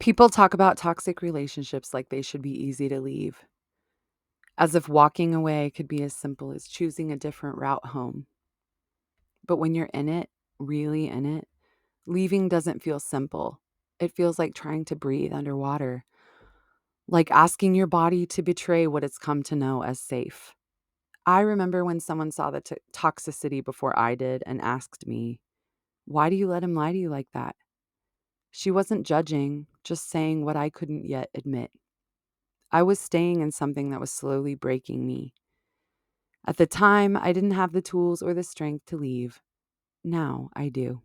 People talk about toxic relationships like they should be easy to leave, as if walking away could be as simple as choosing a different route home. But when you're in it, really in it, leaving doesn't feel simple. It feels like trying to breathe underwater, like asking your body to betray what it's come to know as safe. I remember when someone saw the toxicity before I did and asked me, "Why do you let him lie to you like that?" She wasn't judging, just saying what I couldn't yet admit. I was staying in something that was slowly breaking me. At the time, I didn't have the tools or the strength to leave. Now I do.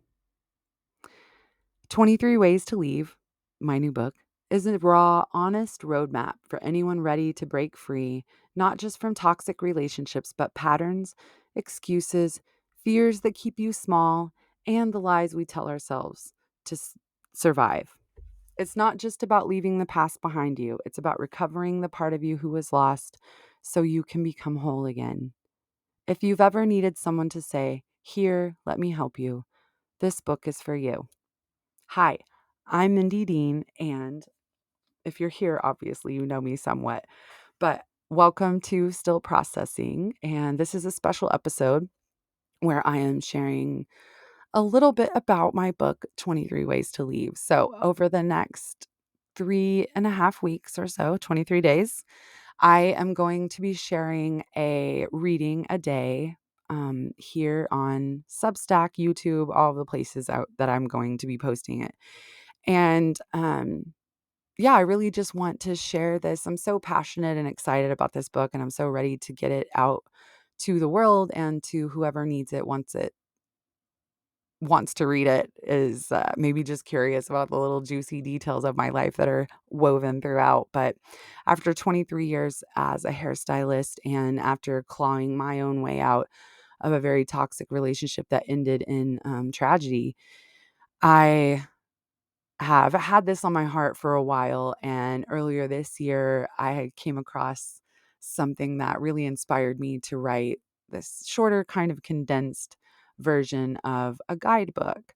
23 Ways to Leave, my new book, is a raw, honest roadmap for anyone ready to break free, not just from toxic relationships, but patterns, excuses, fears that keep you small, and the lies we tell ourselves to survive. It's not just about leaving the past behind you, it's about recovering the part of you who was lost so you can become whole again. If you've ever needed someone to say, "Here, let me help you," this book is for you. Hi, I'm Mindy Dean, and if you're here, obviously you know me somewhat, but welcome to Still Processing. And this is a special episode where I am sharing a little bit about my book, 23 Ways to Leave. So, over the next 3.5 weeks or so, 23 days, I am going to be sharing a reading a day here on Substack, YouTube, all the places out that I'm going to be posting it. And yeah, I really just want to share this. I'm so passionate and excited about this book, and I'm so ready to get it out to the world and to whoever needs it once it wants to read it is maybe just curious about the little juicy details of my life that are woven throughout. But after 23 years as a hairstylist and after clawing my own way out of a very toxic relationship that ended in tragedy, I have had this on my heart for a while. And earlier this year, I came across something that really inspired me to write this shorter, kind of condensed version of a guidebook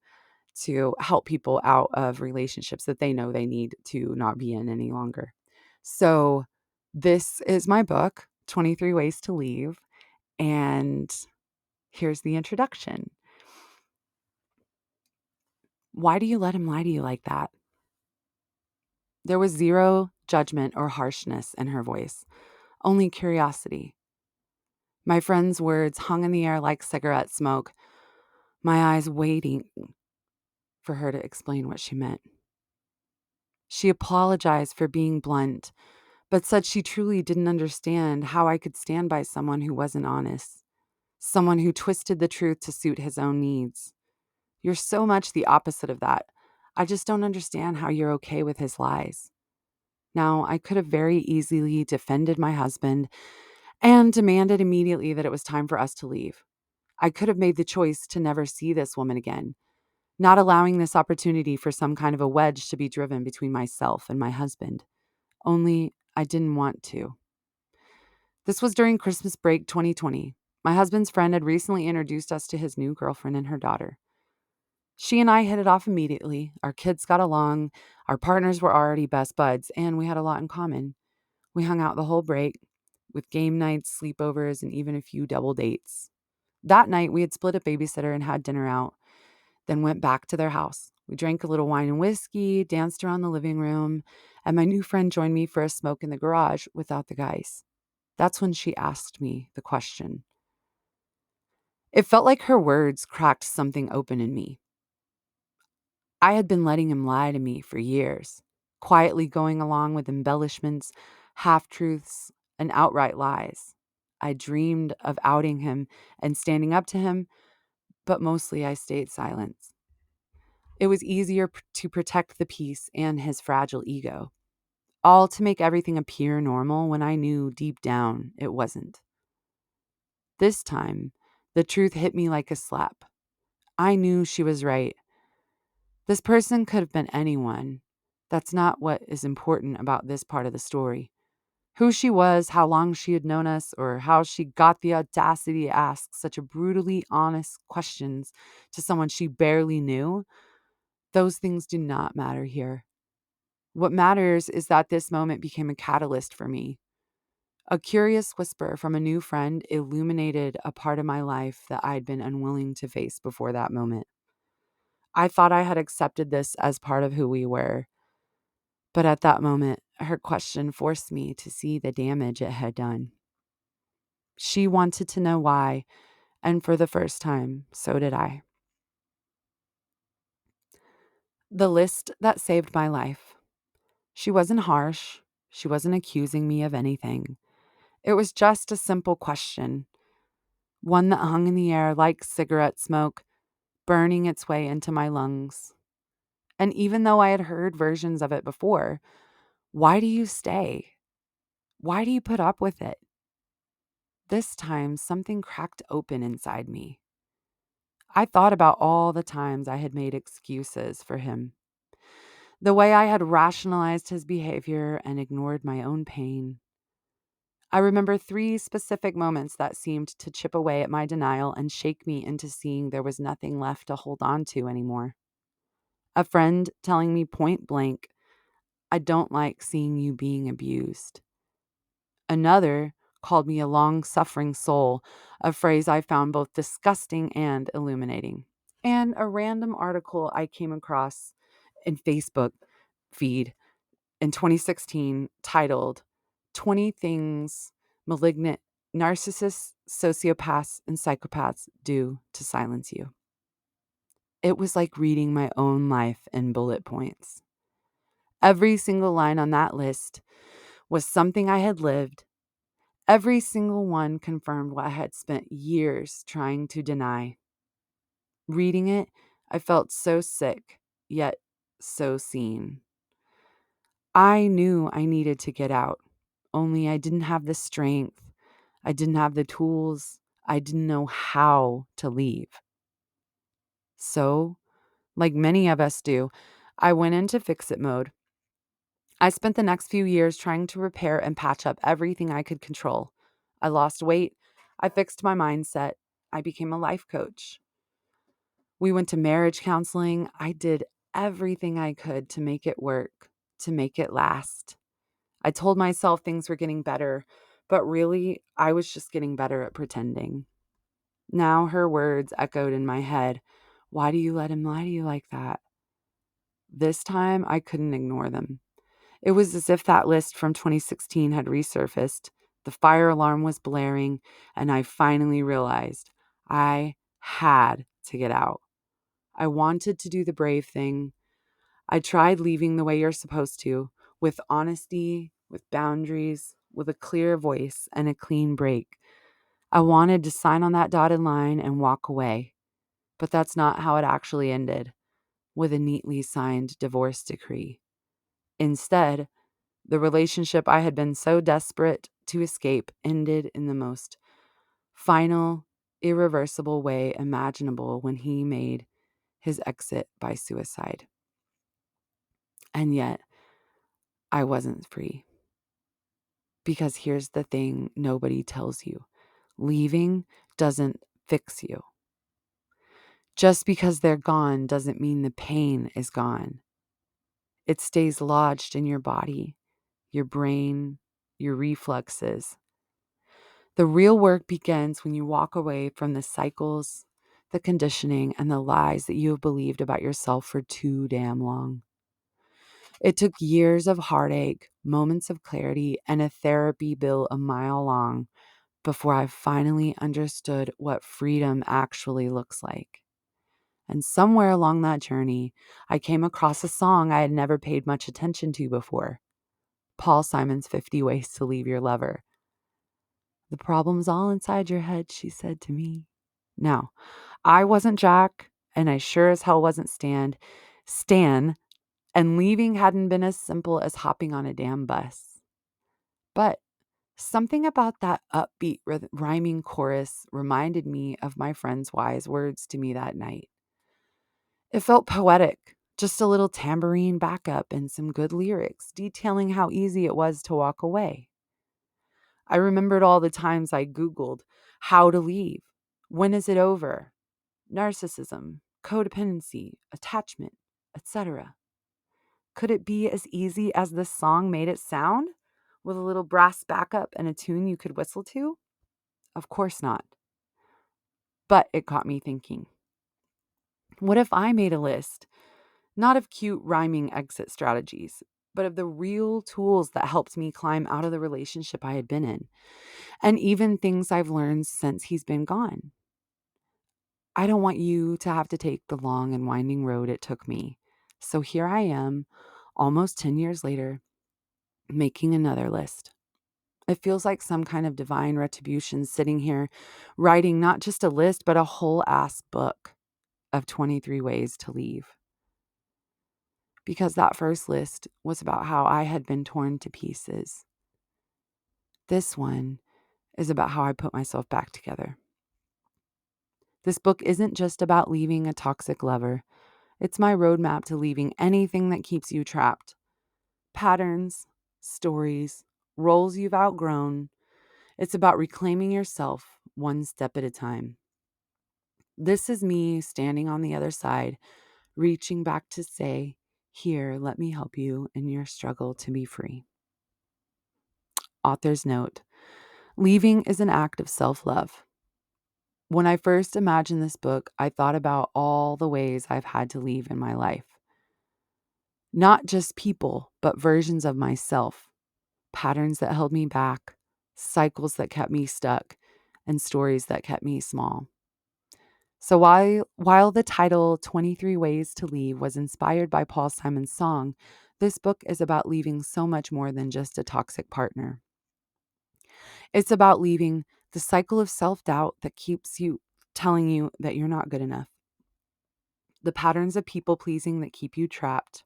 to help people out of relationships that they know they need to not be in any longer. So, this is my book, 23 Ways to Leave. And here's the introduction. Why do you let him lie to you like that? There was zero judgment or harshness in her voice, only curiosity. My friend's words hung in the air like cigarette smoke, my eyes waiting for her to explain what she meant. She apologized for being blunt, but said she truly didn't understand how I could stand by someone who wasn't honest, someone who twisted the truth to suit his own needs. You're so much the opposite of that. I just don't understand how you're okay with his lies. Now, I could have very easily defended my husband and demanded immediately that it was time for us to leave. I could have made the choice to never see this woman again, not allowing this opportunity for some kind of a wedge to be driven between myself and my husband. Only I didn't want to. This was during Christmas break 2020. My husband's friend had recently introduced us to his new girlfriend and her daughter. She and I hit it off immediately. Our kids got along, our partners were already best buds, and we had a lot in common. We hung out the whole break with game nights, sleepovers, and even a few double dates. That night, we had split a babysitter and had dinner out, then went back to their house. We drank a little wine and whiskey, danced around the living room, and my new friend joined me for a smoke in the garage without the guys. That's when she asked me the question. It felt like her words cracked something open in me. I had been letting him lie to me for years, quietly going along with embellishments, half truths, and outright lies. I dreamed of outing him and standing up to him, but mostly I stayed silent. It was easier to protect the peace and his fragile ego, all to make everything appear normal when I knew deep down it wasn't. This time, the truth hit me like a slap. I knew she was right. This person could have been anyone. That's not what is important about this part of the story. Who she was, how long she had known us, or how she got the audacity to ask such a brutally honest questions to someone she barely knew, those things do not matter here. What matters is that this moment became a catalyst for me. A curious whisper from a new friend illuminated a part of my life that I'd been unwilling to face before that moment. I thought I had accepted this as part of who we were, but at that moment, her question forced me to see the damage it had done. She wanted to know why, and for the first time, so did I. The list that saved my life. She wasn't harsh. She wasn't accusing me of anything. It was just a simple question, one that hung in the air like cigarette smoke, burning its way into my lungs. And even though I had heard versions of it before, why do you stay? Why do you put up with it? This time, something cracked open inside me. I thought about all the times I had made excuses for him, the way I had rationalized his behavior and ignored my own pain. I remember 3 specific moments that seemed to chip away at my denial and shake me into seeing there was nothing left to hold on to anymore. A friend telling me point blank, "I don't like seeing you being abused." Another called me a long-suffering soul, a phrase I found both disgusting and illuminating. And a random article I came across in Facebook feed in 2016 titled 20 Things Malignant Narcissists, Sociopaths, and Psychopaths Do to Silence You. It was like reading my own life in bullet points. Every single line on that list was something I had lived. Every single one confirmed what I had spent years trying to deny. Reading it, I felt so sick, yet so seen. I knew I needed to get out, only I didn't have the strength. I didn't have the tools. I didn't know how to leave. So, like many of us do, I went into fix-it mode. I spent the next few years trying to repair and patch up everything I could control. I lost weight. I fixed my mindset. I became a life coach. We went to marriage counseling. I did everything I could to make it work, to make it last. I told myself things were getting better, but really, I was just getting better at pretending. Now her words echoed in my head. Why do you let him lie to you like that? This time, I couldn't ignore them. It was as if that list from 2016 had resurfaced. The fire alarm was blaring, and I finally realized I had to get out. I wanted to do the brave thing. I tried leaving the way you're supposed to, with honesty, with boundaries, with a clear voice and a clean break. I wanted to sign on that dotted line and walk away, but that's not how it actually ended, with a neatly signed divorce decree. Instead, the relationship I had been so desperate to escape ended in the most final, irreversible way imaginable when he made his exit by suicide. And yet, I wasn't free. Because here's the thing nobody tells you: leaving doesn't fix you. Just because they're gone doesn't mean the pain is gone. It stays lodged in your body, your brain, your reflexes. The real work begins when you walk away from the cycles, the conditioning, and the lies that you have believed about yourself for too damn long. It took years of heartache, moments of clarity, and a therapy bill a mile long before I finally understood what freedom actually looks like. And somewhere along that journey, I came across a song I had never paid much attention to before: Paul Simon's 50 Ways to Leave Your Lover. "The problem's all inside your head," she said to me. Now, I wasn't Jack, and I sure as hell wasn't Stan, and leaving hadn't been as simple as hopping on a damn bus. But something about that upbeat rhyming chorus reminded me of my friend's wise words to me that night. It felt poetic, just a little tambourine backup and some good lyrics detailing how easy it was to walk away. I remembered all the times I Googled how to leave, when is it over, narcissism, codependency, attachment, etc. Could it be as easy as the song made it sound, with a little brass backup and a tune you could whistle to? Of course not. But it got me thinking. What if I made a list, not of cute rhyming exit strategies, but of the real tools that helped me climb out of the relationship I had been in, and even things I've learned since he's been gone? I don't want you to have to take the long and winding road it took me. So here I am, almost 10 years later, making another list. It feels like some kind of divine retribution sitting here, writing not just a list, but a whole ass book of 23 ways to leave. Because that first list was about how I had been torn to pieces. This one is about how I put myself back together. This book isn't just about leaving a toxic lover. It's my roadmap to leaving anything that keeps you trapped. Patterns, stories, roles you've outgrown. It's about reclaiming yourself one step at a time. This is me standing on the other side, reaching back to say, "Here, let me help you in your struggle to be free." Author's note: leaving is an act of self-love. When I first imagined this book, I thought about all the ways I've had to leave in my life. Not just people, but versions of myself, patterns that held me back, cycles that kept me stuck, and stories that kept me small. So while the title 23 Ways to Leave was inspired by Paul Simon's song, this book is about leaving so much more than just a toxic partner. It's about leaving the cycle of self-doubt that keeps you telling you that you're not good enough, the patterns of people-pleasing that keep you trapped,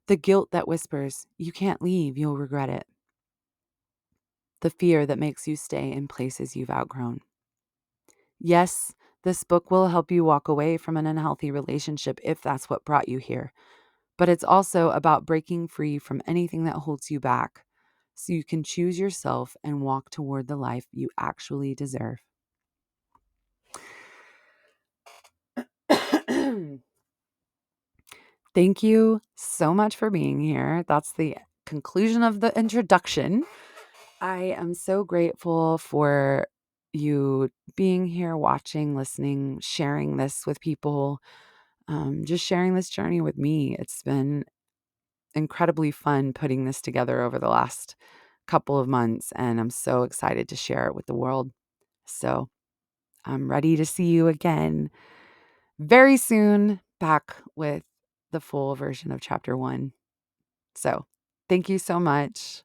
the guilt that whispers, "You can't leave, you'll regret it," the fear that makes you stay in places you've outgrown. Yes, this book will help you walk away from an unhealthy relationship if that's what brought you here. But it's also about breaking free from anything that holds you back so you can choose yourself and walk toward the life you actually deserve. Thank you so much for being here. That's the conclusion of the introduction. I am so grateful for you being here, watching, listening, sharing this with people, just sharing this journey with me. It's been incredibly fun putting this together over the last couple of months, and I'm so excited to share it with the world. So I'm ready to see you again very soon, back with the full version of chapter 1. So thank you so much.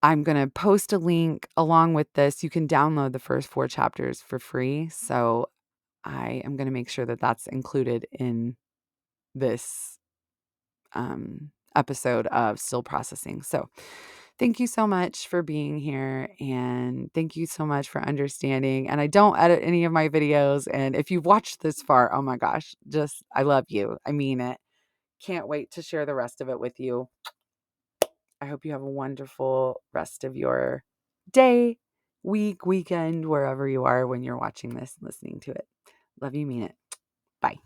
I'm going to post a link along with this. You can download the first 4 chapters for free. So I am going to make sure that that's included in this episode of Still Processing. So thank you so much for being here, and thank you so much for understanding. And I don't edit any of my videos. And if you've watched this far, oh my gosh, I love you. I mean it. Can't wait to share the rest of it with you. I hope you have a wonderful rest of your day, week, weekend, wherever you are when you're watching this and listening to it. Love you, mean it. Bye.